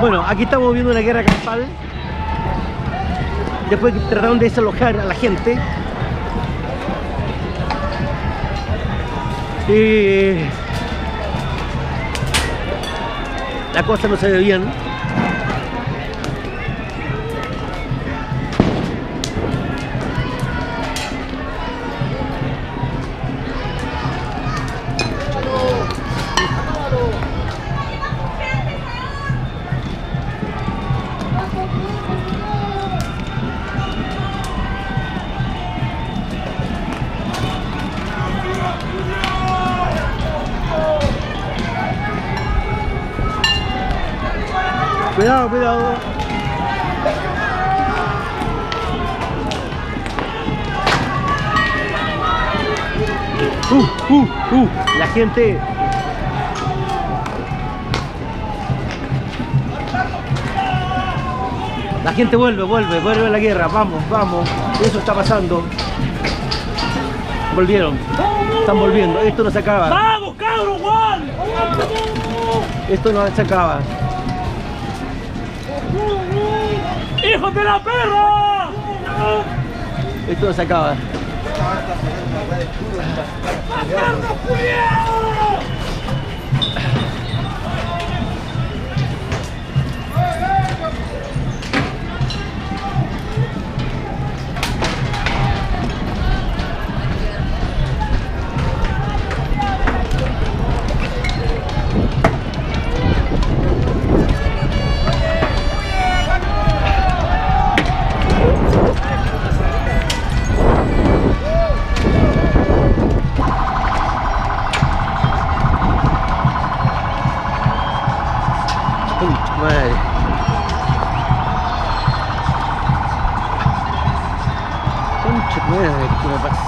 Bueno, aquí estamos viendo una guerra campal. Después que trataron de desalojar a la gente. La cosa no se ve bien. Cuidado, cuidado. La gente. La gente vuelve a la guerra. Vamos, vamos. Eso está pasando. Volvieron. Están volviendo. Esto no se acaba. ¡Vamos, cabrón, Juan! Esto no se acaba. ¡Hijos de la perra! Esto no se acaba. ¡Bastardo culiao! Madre. Concha madre, ¿qué me pasa?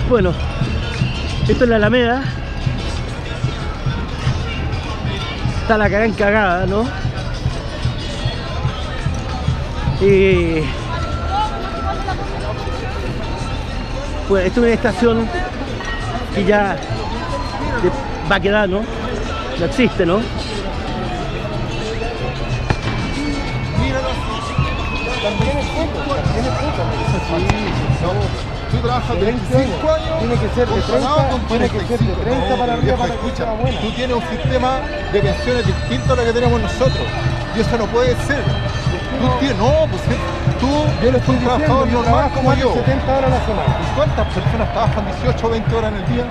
Bueno, esto es la Alameda. Está la cagada encagada, ¿no? Bueno, esto es una estación que ya va a quedar, ¿no? No existe, ¿no? También es poco, tiene poco. Tú trabajas 25 años, tiene que ser de 30, tiene que ser de 30 para arriba para que sea buena. Tú tienes un sistema de pensiones distinto a lo que tenemos nosotros. Y eso no puede ser. Tú tienes, no, pues tú Yo le estoy un trabajador diciendo, yo normal trabajo como más de yo. 70 horas a la semana. ¿Y cuántas personas trabajan 18 o 20 horas en el día?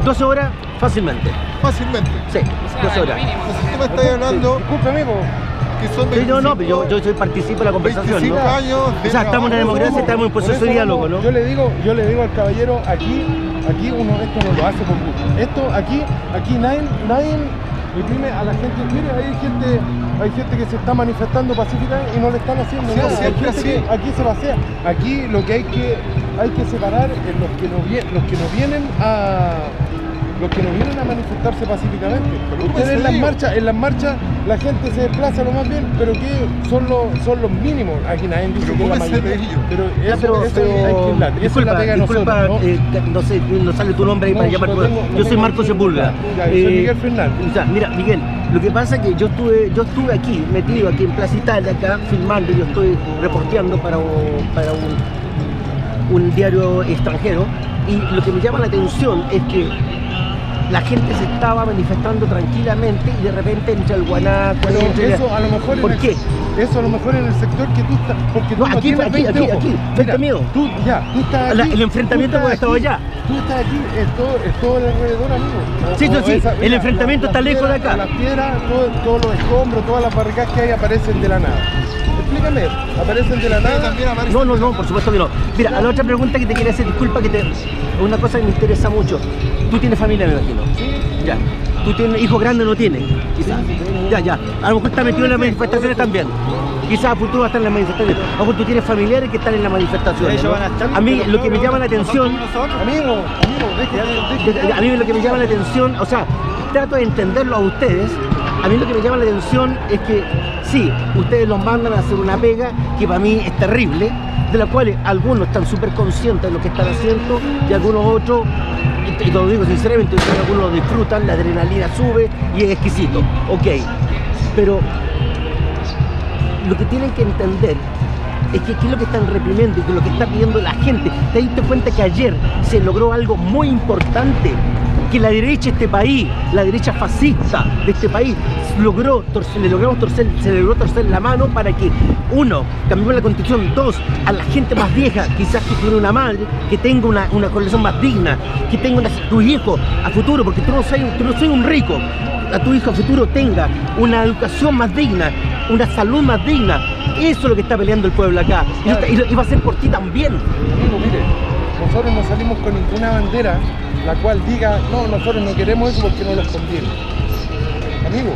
12 horas fácilmente. Fácilmente. Sí, 12 horas. Entonces tú me estás hablando Disculpe, amigo. que son Sí, 25, no, pero yo soy participo de la conversación, 25 ¿no? años de O sea, estamos en la trabajo. democracia, estamos en proceso de diálogo, ¿no? Yo le digo al caballero, aquí uno esto no lo hace con gusto. Esto aquí nadie reprime a la gente. Mire, hay gente que se está manifestando pacíficamente y no le están haciendo Sí, nada. Hay siempre gente así. que aquí se pasea. Aquí lo que hay que separar es los que no vienen a manifestarse pacíficamente. Pero Ustedes en ¿cómo las marchas la gente se desplaza lo más bien, pero que son los mínimos. Aquí nadie dice Pero que la ¿cómo es mayoría. de ellos? Pero Ya, eso hay que hablar. Eso es la pega de disculpa, nosotros, ¿no? no sé, no sale tu nombre ahí No, para llamar. lo tengo- Yo soy Marco Sepúlveda. Ya, yo soy Miguel Fernández. O sea, mira, Miguel, lo que pasa es que yo estuve aquí, metido aquí en Plaza Italia, acá filmando, yo estoy reporteando para un diario extranjero, y lo que me llama la atención es que la gente se estaba manifestando tranquilamente y de repente entra el guanaco. Pero entra eso a lo mejor ¿Por qué? Eso a lo mejor en el sector que tú estás, porque tú No, aquí, tienes 20 ojos. frente Mira, mío. tú estás aquí. El enfrentamiento tú hemos estás estado aquí, allá. Tú estás aquí, es todo el alrededor, amigo. Sí, sí, el mira, enfrentamiento está lejos de acá. Las piedras, todos los escombros, todas las barricadas que hay aparecen de la nada. Explícame, aparecen de la nada. también aparecen No, por supuesto que no. Mira, a la otra pregunta que te quería hacer, disculpa que una cosa que me interesa mucho. Tú tienes familia, me imagino. Sí. Ya. ¿Tú tienes hijos grandes o no tienes? Quizás. Ya. A lo mejor está metido en las manifestaciones también. quizás a futuro va a estar en las manifestaciones. A lo mejor tú tienes familiares que están en las manifestaciones, ¿no? A mí lo que me llama la atención, a mí lo que me llama la atención, o sea, trato de entenderlo a ustedes. A mí lo que me llama la atención es que sí, ustedes los mandan a hacer una pega que para mí es terrible, de la cual algunos están súper conscientes de lo que están haciendo y algunos otros, y te lo digo sinceramente, algunos lo disfrutan, la adrenalina sube y es exquisito, ok, pero lo que tienen que entender es que qué es lo que están reprimiendo y que lo que está pidiendo la gente. Te diste cuenta que ayer se logró algo muy importante, que la derecha de este país, la derecha fascista de este país, se logró torcer la mano para que, uno, cambiemos la constitución, dos, a la gente más vieja, quizás que tiene una madre, que tenga una colección más digna, que tenga tu hijo a futuro, porque tú no soy un rico, a tu hijo a futuro tenga una educación más digna, una salud más digna. Eso es lo que está peleando el pueblo acá. Y va a ser por ti también. Amigo, mire, nosotros no salimos con ninguna bandera la cual diga, no, nosotros no queremos eso porque no nos conviene. Amigo,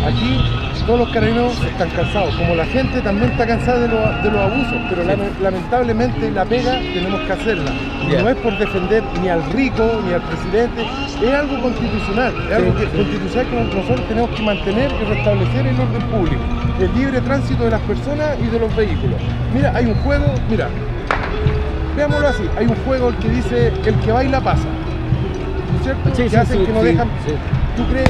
aquí todos los carabineros están cansados, como la gente también está cansada de los abusos, pero lamentablemente la pega tenemos que hacerla. Y no es por defender ni al rico ni al presidente, es algo constitucional, es algo constitucional que nosotros tenemos que mantener y restablecer el orden público, el libre tránsito de las personas y de los vehículos. Mira, hay un juego, mira, veámoslo así, hay un juego que dice el que baila pasa, ¿no es cierto? Que hacen que no dejan. ¿Tú crees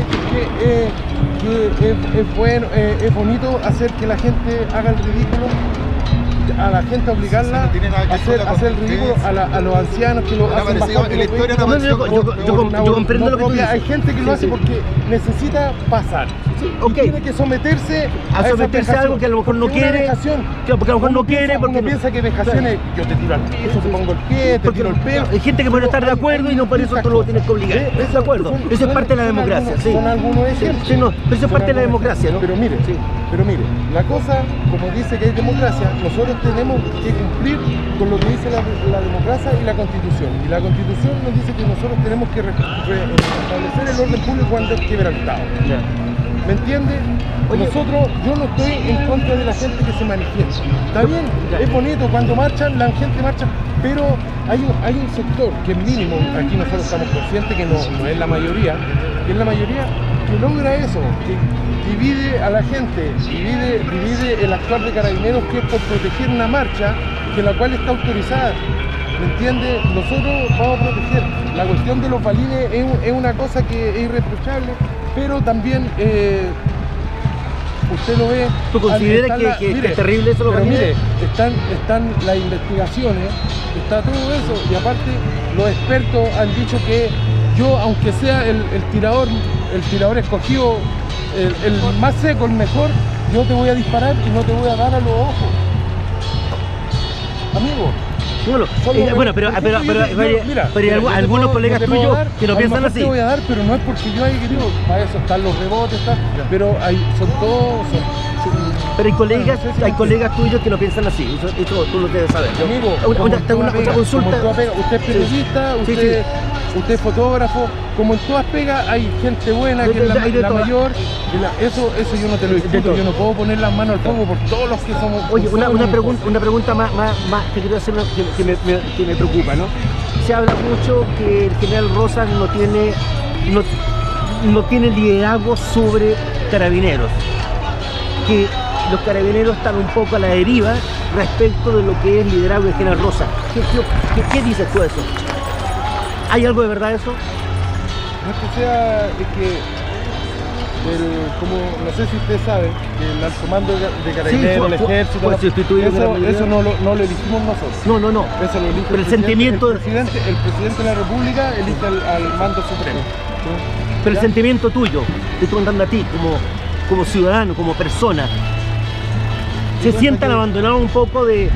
que es bueno, es bonito hacer que la gente haga el ridículo? A la gente obligarla a hacer el ridículo, a los ancianos que lo hacen bajar en la historia. Yo comprendo lo que tú dices. Hay gente que lo hace porque necesita pasar. Y tiene que someterse a algo que a lo mejor no quiere. Claro, porque a lo mejor no quiere. Porque uno piensa que vejación es yo te tiro al piso, te pongo el pie, te tiro el pelo. Hay gente que puede estar de acuerdo y no por eso tú lo tienes que obligar. ¿Estás de acuerdo? Eso es parte de la democracia. Son algunos ejemplos. Sí, no, pero eso es parte de la democracia, ¿no? Pero mire, la cosa, como dice que hay democracia, nosotros tenemos que cumplir con lo que dice la democracia y la Constitución. Y la Constitución nos dice que nosotros tenemos que restablecer el orden público cuando es quebrantado. ¿Me entiende? Yo no estoy en contra de la gente que se manifiesta. Está bien, es bonito cuando marchan, la gente marcha, pero hay un sector que es mínimo, aquí nosotros estamos conscientes que no es la mayoría, que es la mayoría que logra eso, que divide a la gente, divide el actuar de Carabineros, que es por proteger una marcha que la cual está autorizada. ¿Me entiende? Nosotros vamos a proteger. La cuestión de los balines es una cosa que es irreprochable, pero también usted lo ve. ¿Tú consideras que es terrible eso? Pero mire, están las investigaciones, está todo eso, y aparte los expertos han dicho que yo, aunque sea el tirador escogido, el más seco, el mejor, yo te voy a disparar y no te voy a dar a los ojos. Amigo. Bueno, pero algunos colegas tuyos que lo piensan así. Te voy a dar, pero no es porque yo haya querido, para eso están los rebotes, pero son todos. Pero hay colegas tuyos que lo piensan así, eso tú lo debes saber. Amigo, una consulta. Usted es periodista, usted es fotógrafo, como en todas pegas hay gente buena, que es la mayor. Eso yo no te lo discuto, yo no puedo poner las manos al fuego por todos los que somos. Oye, una pregunta más que quiero hacer, que me preocupa, ¿no? Se habla mucho que el general Rosas no tiene liderazgo sobre Carabineros, que los Carabineros están un poco a la deriva respecto de lo que es liderazgo del general Rosas. ¿Qué dices tú de eso? ¿Hay algo de verdad eso? No es que sea, es que como no sé si usted sabe, el alto mando de Carabineros, el ejército, eso no lo elegimos nosotros. No. Eso lo elige pero el sentimiento el presidente de la República elige al mando supremo. Pero el sentimiento tuyo, te estoy contando a ti, como ciudadano, como persona, ¿se sientan abandonados un poco de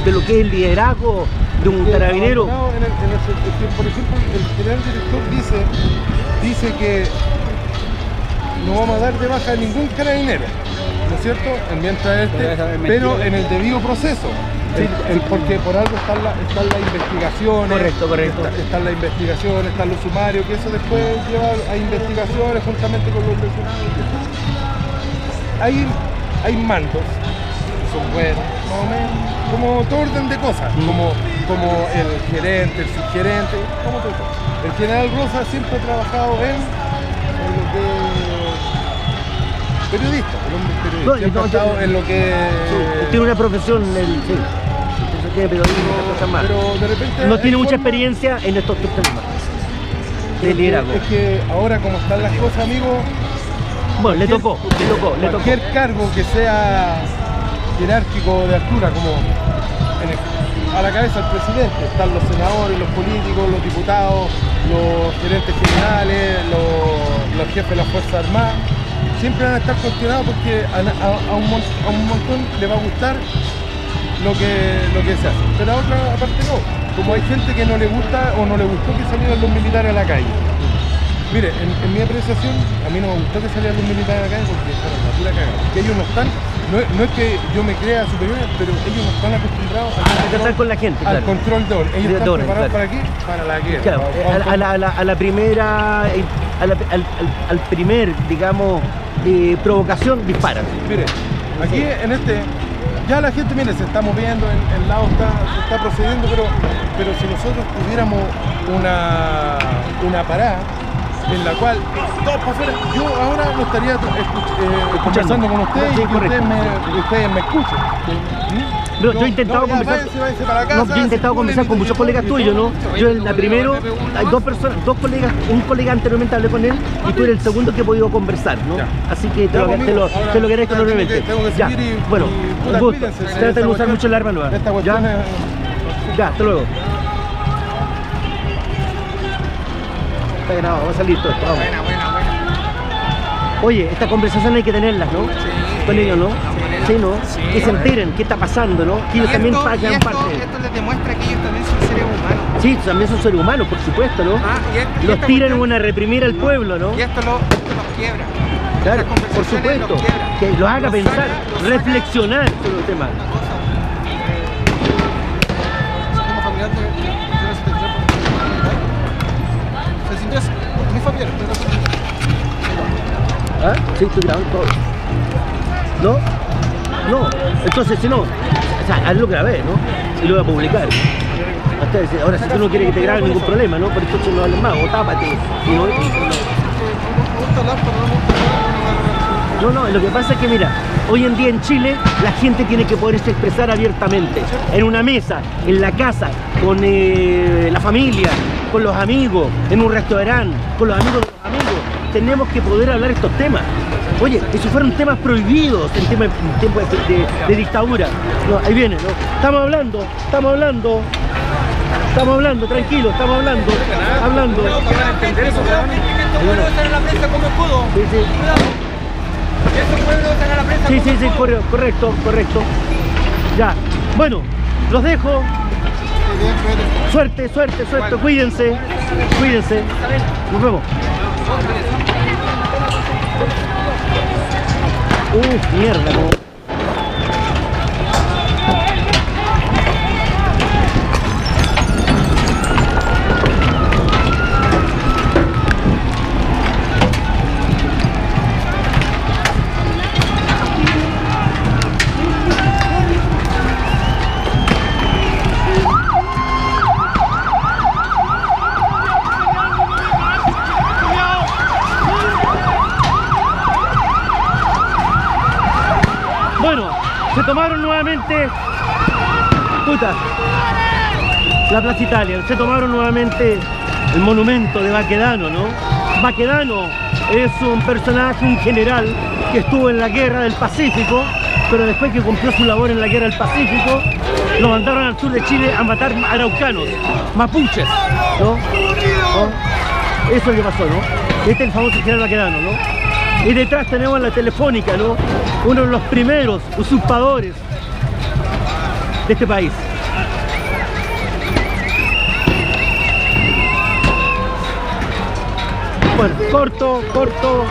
lo que es el liderazgo de un carabinero? Por ejemplo, el general director dice que no vamos a dar de baja a ningún carabinero, ¿no es cierto? Mientras pero en el debido proceso. Porque por algo están las investigaciones. Correcto. Están las investigaciones, están los sumarios, que eso después lleva a investigaciones juntamente con los personajes. Hay mandos, son buenos, más o menos, como todo orden de cosas, como el gerente, el subgerente, como todo. El general Rosa siempre ha trabajado en lo que periodista, el hombre periodista, No, siempre ha no, estado en lo que tiene una profesión, sí. Tiene periodismo, cosas más. pero de repente No hay tiene mucha formas- experiencia en estos temas de liderazgo. Es que ahora como están las cosas, amigo, Bueno, le tocó. cualquier cargo que sea jerárquico de altura, como a la cabeza del presidente, están los senadores, los políticos, los diputados, los gerentes generales, los jefes de las Fuerzas Armadas, siempre van a estar cuestionados porque a un montón le va a gustar lo que se hace, pero a otra parte no, como hay gente que no le gusta o no le gustó que salieran los militares a la calle. Mire, en mi apreciación, a mí no me gustó que salieran los militares a la calle porque están en la pura cagada, que ellos no están, no es que yo me crea superior, pero ellos no están acostumbrados A tratar con la gente, al claro. control de orden. Ellos De están orden, preparados claro. para qué? Para la guerra. Claro, Para- a la primera, al primer, digamos, provocación, disparan. Mire, aquí en ya la gente, mire, se está moviendo, el lado se está procediendo, pero si nosotros tuviéramos una parada en la cual todos para afuera, yo ahora no estaría conversando con ustedes Sí, y que correcto. ustedes me escuchen. No, yo he intentado No, ya, conversar. váyanse para casa, No, yo he intentado conversar con muchos colegas tuyos, ¿no? Yo en la primero, hay dos colegas, un colega anteriormente hablé con él y tú eres el segundo que he podido conversar, ¿no? Ya. Así que te Ya, lo pues, amigo, ahora agradezco tengo enormemente. tengo que Ya, seguir bueno, y, un puta, gusto. cuídense, Trata de esta no usar cuestión- mucho el arma nueva. Esta Ya, cuestión es... ya, hasta luego. Está grabado, va a salir todo esto, vamos. Oye, estas conversaciones hay que tenerlas, ¿no? Con ellos, ¿no? Sí, ¿no? Que se enteren qué está pasando, ¿no? Que ellos también pagan parte. Esto les demuestra que ellos también son seres humanos. Sí, también son seres humanos, por supuesto, ¿no? Y Los esta tiran cuestión- a reprimir al pueblo, ¿no? Y esto los quiebra. Claro, Estas por conversaciones supuesto, los quiebra. que los haga Los pensar, saca- los saca- reflexionar sobre el tema. Como familiar de 073 se sintió así, muy familiar, ¿Ah? Sí, estoy grabando todo. ¿No? No, entonces si no, o sea, hazlo grabé, ¿no? Y lo voy a publicar. Hasta decir, ahora si tú no quieres que te grabe ningún problema, ¿no? Por eso no hables más, o tápate. Y no, no, lo que pasa es que mira, hoy en día en Chile la gente tiene que poderse expresar abiertamente, en una mesa, en la casa, con la familia, con los amigos, en un restaurante, con los amigos de los amigos. Tenemos que poder hablar estos temas. Oye, y si fueron temas prohibidos en tiempos de dictadura. No, ahí viene, ¿no? Estamos hablando, tranquilo, estamos hablando. Entender eso, weón. Estos pueblos están en la prensa como escudo. Sí, sí. Estos pueblos están en la prensa Sí, como sí, sí, escudo. correcto. Ya. Bueno, los dejo. Suerte, cuídense. Nos vemos. Mierda, no. Bueno, se tomaron nuevamente la Plaza Italia, se tomaron nuevamente el monumento de Baquedano, ¿no? Baquedano es un personaje, un general que estuvo en la guerra del Pacífico, pero después que cumplió su labor en la guerra del Pacífico, lo mandaron al sur de Chile a matar araucanos, mapuches, ¿no? Eso es lo que pasó, ¿no? Este es el famoso general Baquedano, ¿no? Y detrás tenemos la Telefónica, ¿no? Uno de los primeros usurpadores de este país. Bueno, corto.